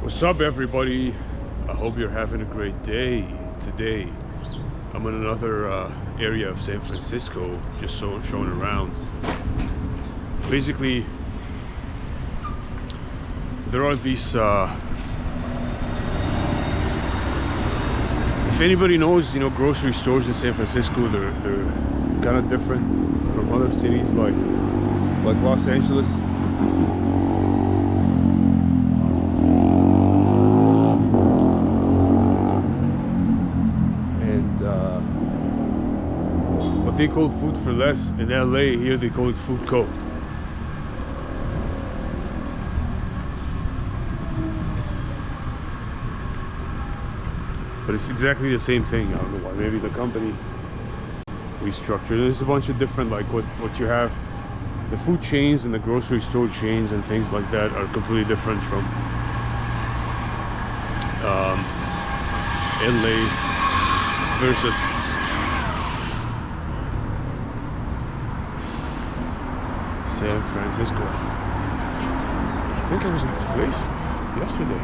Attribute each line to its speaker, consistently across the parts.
Speaker 1: What's up, everybody? I hope you're having a great day today. I'm in another area of San Francisco, just showing around. Basically, there are these if anybody knows, grocery stores in San Francisco, they're kind of different from other cities like Los Angeles. What they call food for less in LA, here they call it food co. But it's exactly the same thing. I don't know why. Maybe the company restructured. There's a bunch of different, like what you have. The food chains and the grocery store chains and things like that are completely different from LA versus San Francisco. I think I was in this place yesterday.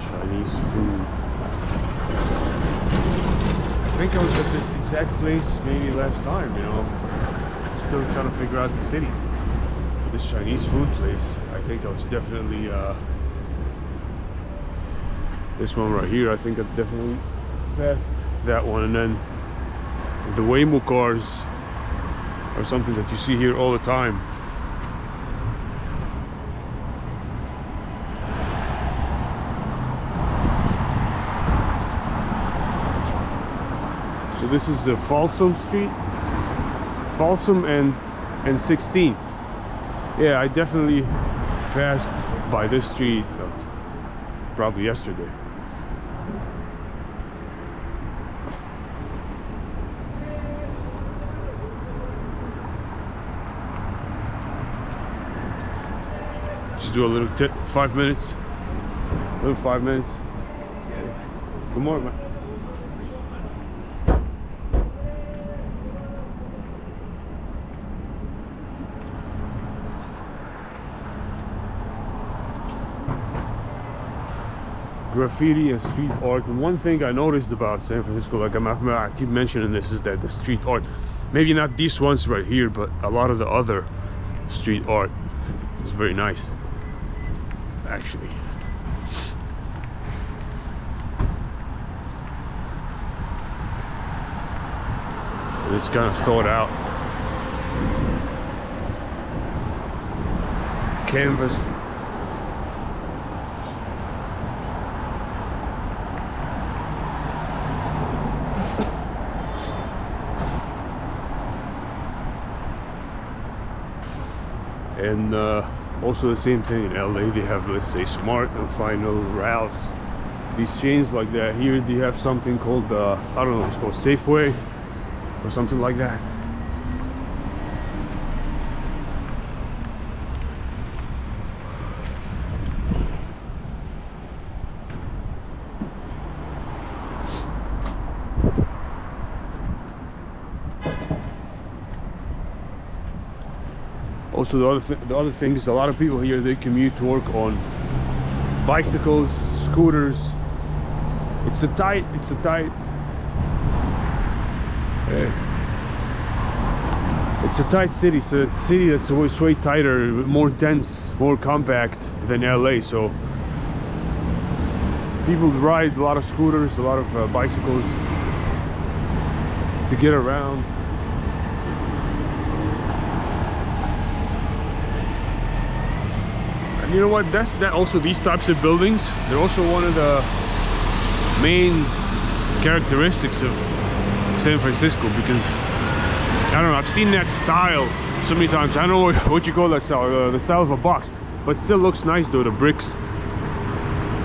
Speaker 1: Chinese food. I think I was at this exact place maybe last time, still trying to figure out the city. But this Chinese food place, I think I was definitely this one right here. I think I definitely passed that one, and then the Waymo cars are something that you see here all the time. So this is Folsom Street, Folsom and 16th. Yeah, I definitely passed by this street probably yesterday. Just do a little 5 minutes. Little 5 minutes. Good morning, man. Graffiti and street art. And one thing I noticed about San Francisco, I keep mentioning this, is that the street art, maybe not these ones right here, but a lot of the other street art is very nice, actually. And it's kind of thought out canvas. And also the same thing in LA. They have, let's say, Smart and Final, Ralph's, these chains like that. Here they have something called I don't know, it's called Safeway or something like that. Also, the other thing is, a lot of people here, they commute to work on bicycles, scooters. It's a tight city. So it's a city that's always way tighter, more dense, more compact than LA. So people ride a lot of scooters, a lot of bicycles to get around. And you know what? That also, these types of buildings, they're also one of the main characteristics of San Francisco, because I don't know, I've seen that style so many times. I don't know what you call that style, the style of a box. but still looks nice though. The bricks,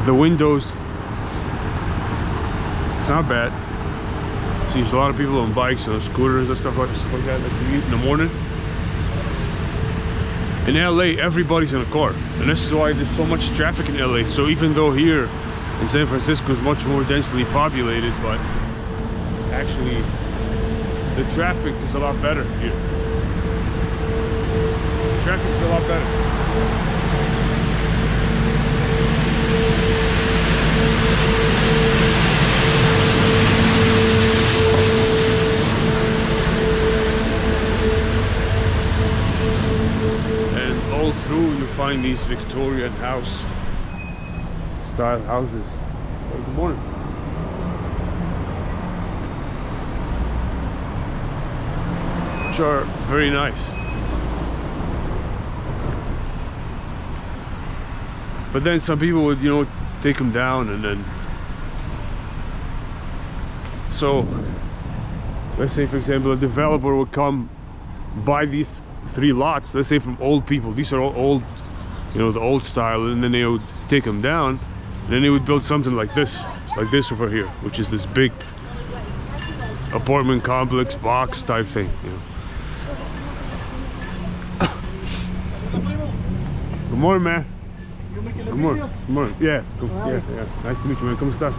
Speaker 1: the windows, it's not bad. See, there's a lot of people on bikes and on scooters and stuff like that, like commute in the morning. In LA, everybody's in a car, and this is why there's so much traffic in LA. So even though here in San Francisco is much more densely populated, but actually the traffic is a lot better here. The traffic is a lot better. All through you find these Victorian house style houses. Oh, good morning. Which are very nice. But then some people would, you know, take them down, and then so let's say for example a developer would come buy these 3 lots, let's say from old people. These are all old, you know, the old style, and then they would take them down, and then they would build something like this over here, which is this big apartment complex box type thing, you know. Good morning, man. Good morning. Good morning. Yeah. Yeah. Nice to meet you, man. ¿Cómo estás?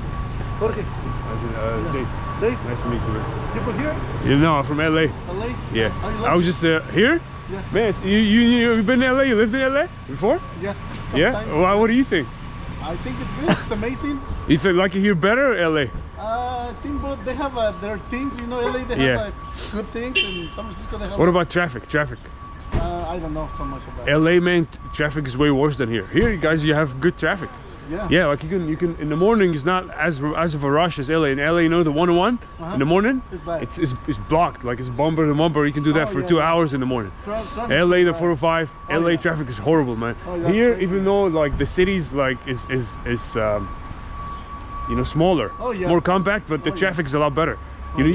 Speaker 2: Jorge.
Speaker 1: Dave.
Speaker 2: Dave.
Speaker 1: Nice to meet you, man.
Speaker 2: You from here?
Speaker 1: You know, I'm from LA.
Speaker 2: LA?
Speaker 1: Yeah.
Speaker 2: I
Speaker 1: was just here.
Speaker 2: Yeah.
Speaker 1: Man, you've been in LA? You lived in LA before?
Speaker 2: Yeah.
Speaker 1: Yeah.
Speaker 2: Sometimes.
Speaker 1: What do you think?
Speaker 2: I think it's good. It's amazing.
Speaker 1: You think like it here better or LA?
Speaker 2: I think both. They have their things. You know, LA. They have good things, and San Francisco they have.
Speaker 1: What about traffic?
Speaker 2: I don't know so much about
Speaker 1: LA, man, traffic is way worse than here. Here, guys, you have good traffic.
Speaker 2: Yeah.
Speaker 1: Yeah, like you can in the morning it's not as of a rush as LA. In LA, you know, the 101 in the morning,
Speaker 2: It's bad.
Speaker 1: it's blocked, like it's bumper to bumper. You can do that for 2 hours in the morning. LA, the 405, LA traffic is horrible, man. Here,
Speaker 2: crazy.
Speaker 1: even though like the city's like is you know, smaller, more compact, but the traffic is a lot better. You know,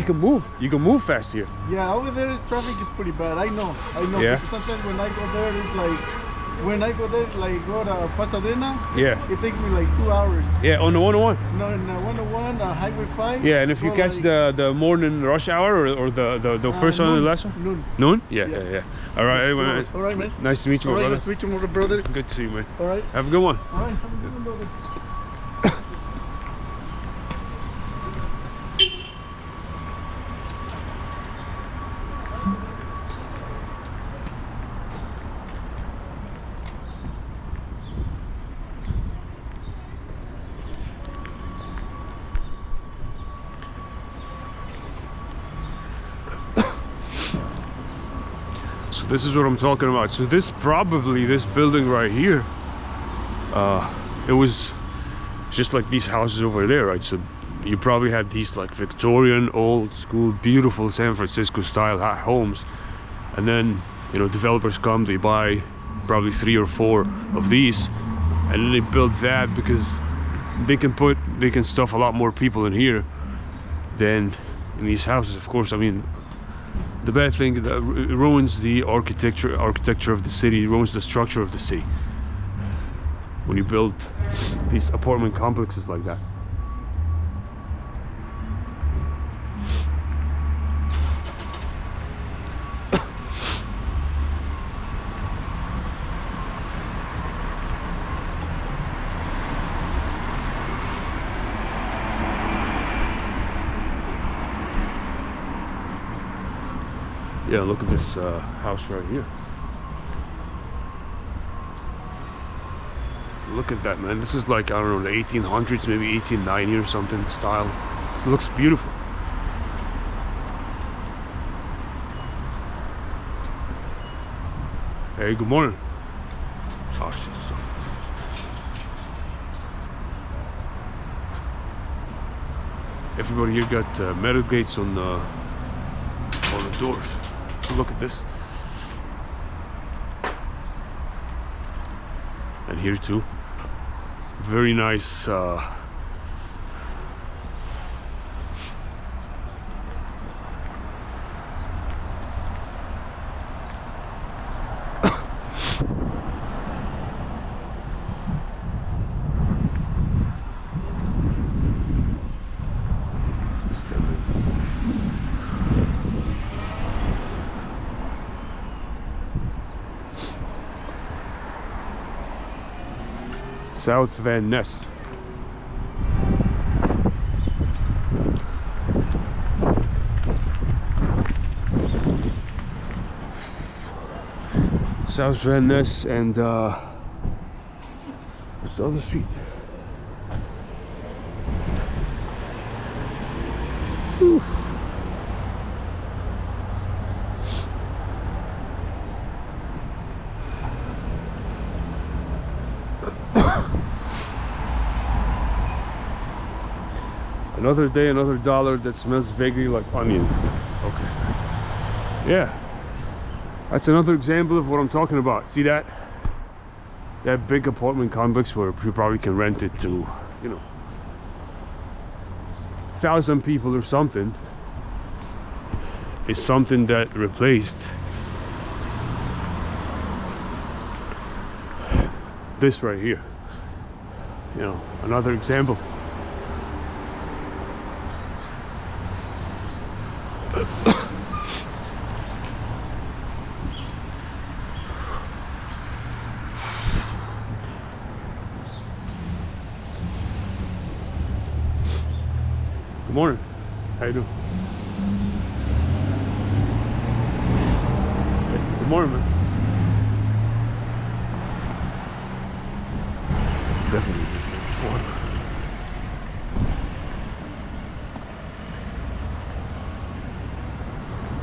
Speaker 1: you can move fast here.
Speaker 2: Yeah, over there traffic is pretty bad. I know.
Speaker 1: Yeah.
Speaker 2: Sometimes when I go there, it's like when I go there, like go to Pasadena.
Speaker 1: Yeah.
Speaker 2: It takes me like 2 hours.
Speaker 1: Yeah, on the 101.
Speaker 2: No, in 101, Highway 5.
Speaker 1: Yeah, and if you
Speaker 2: go
Speaker 1: catch
Speaker 2: like,
Speaker 1: the morning rush hour or the first one and the last one?
Speaker 2: Noon.
Speaker 1: Noon? Yeah. All right, anyway,
Speaker 2: All right, man.
Speaker 1: nice to meet you, my brother.
Speaker 2: Nice to meet you, my brother.
Speaker 1: Good to see you, man.
Speaker 2: All right.
Speaker 1: Have a good one.
Speaker 2: All right. Have a good one, brother.
Speaker 1: So this is what I'm talking about. So this building right here, it was just like these houses over there, right? So you probably had these like Victorian, old school, beautiful San Francisco style homes, and then, you know, developers come, they buy probably 3 or 4 of these, and then they build that because they can stuff a lot more people in here than in these houses. Of course, I mean, the bad thing that it ruins the architecture of the city, it ruins the structure of the city when you build these apartment complexes like that. Yeah, look at this house right here. Look at that, man. This is like, I don't know, the 1800s, maybe 1890 or something style. It looks beautiful. Hey, good morning. Oh, shit. Everybody here got metal gates on the doors. Look at this. And here too. Very nice South Van Ness. South Van Ness and what's the other street? Whew. Another day, another dollar that smells vaguely like onions. Okay. Yeah. That's another example of what I'm talking about. See that? That big apartment complex where you probably can rent it to, you know, 1,000 people or something, is something that replaced this right here. You know, another example. Good morning. How you doing? Hey, good morning, man. It's definitely been here before.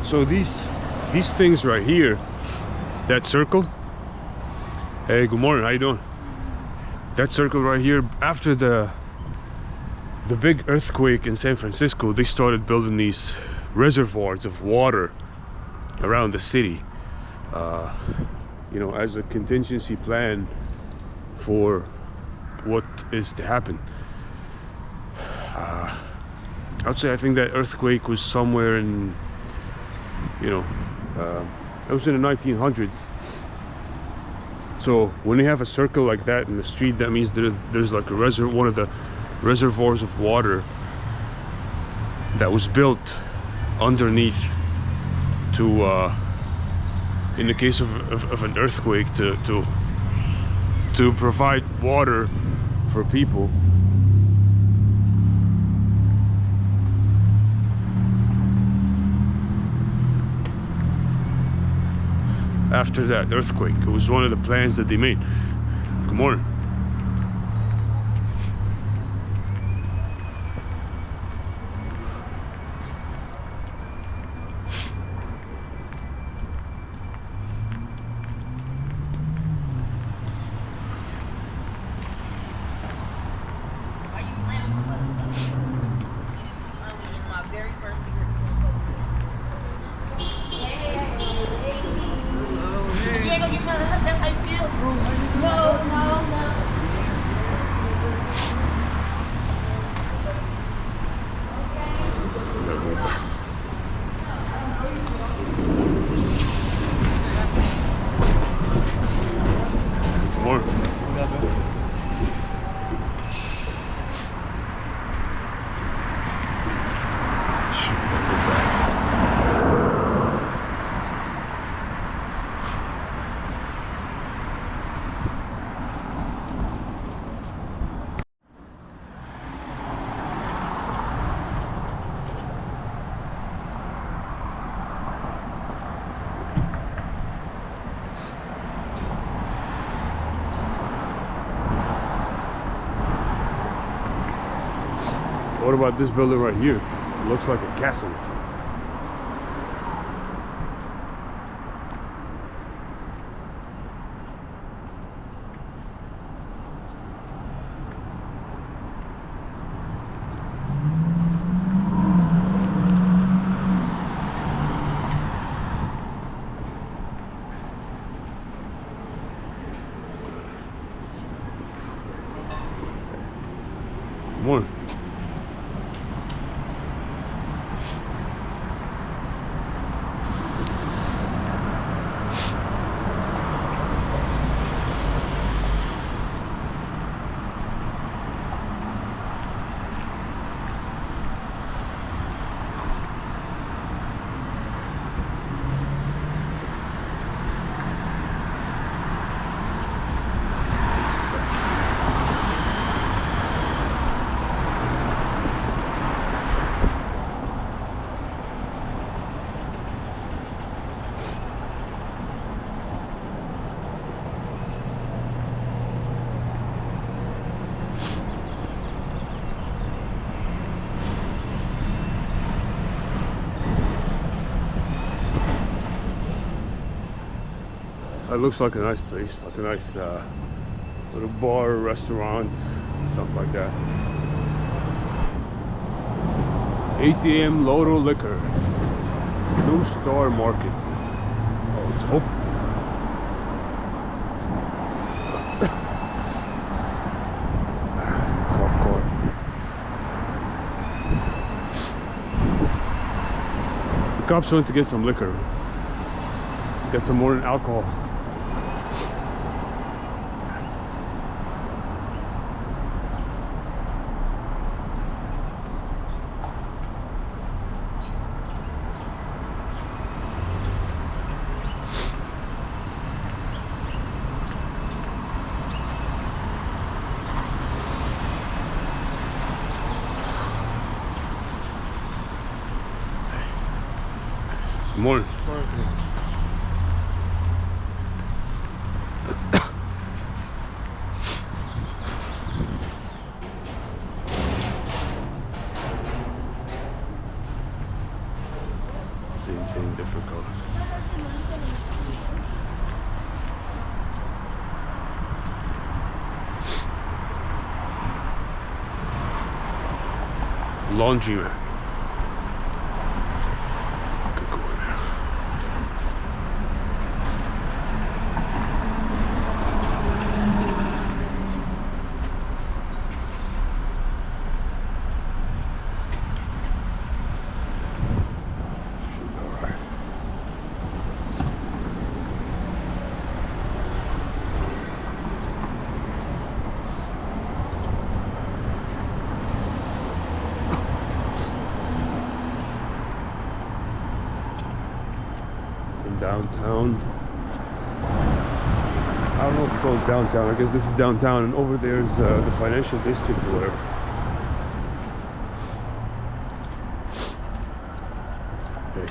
Speaker 1: So these things right here, that circle. Hey, good morning. How you doing? That circle right here, after the big earthquake in San Francisco, they started building these reservoirs of water around the city, you know, as a contingency plan for what is to happen. I would say I think that earthquake was somewhere in, you know, it was in the 1900s. So when you have a circle like that in the street, that means there's like a one of the reservoirs of water that was built underneath to in the case of an earthquake to provide water for people. After that earthquake, it was one of the plans that they made. Good morning. What about this building right here? It looks like a castle or something. More. looks like a nice place, like a nice little bar, restaurant, something like that. ATM Lotto Liquor, New Star Market. Oh, it's open. Cop car. The cops went to get some liquor. Get some more alcohol. Morning. Same thing, different color. Laundry. Downtown. I don't know if it's called downtown. I guess this is downtown, and over there's the financial district or whatever. Okay.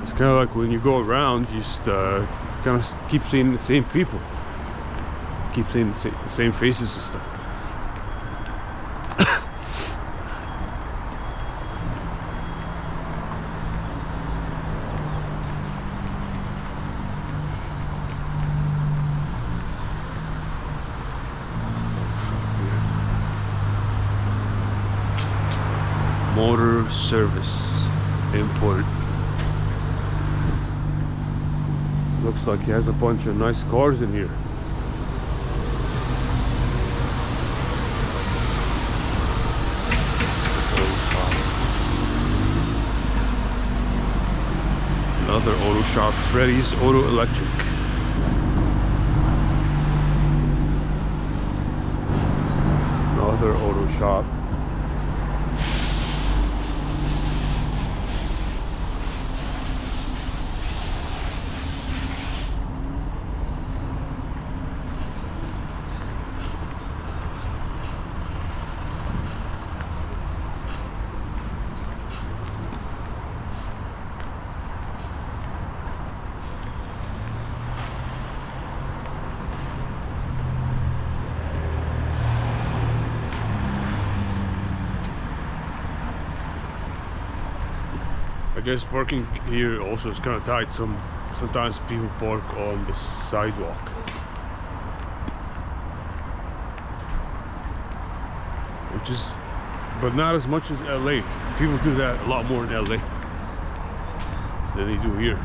Speaker 1: It's kind of like when you go around, you just kind of keep seeing the same people, keep seeing the same faces and stuff. Motor service import. Looks like he has a bunch of nice cars in here. Another auto shop, Freddy's Auto Electric. Another auto shop. I guess parking here also is kind of tight. Sometimes people park on the sidewalk. Which is, but not as much as LA. People do that a lot more in LA than they do here.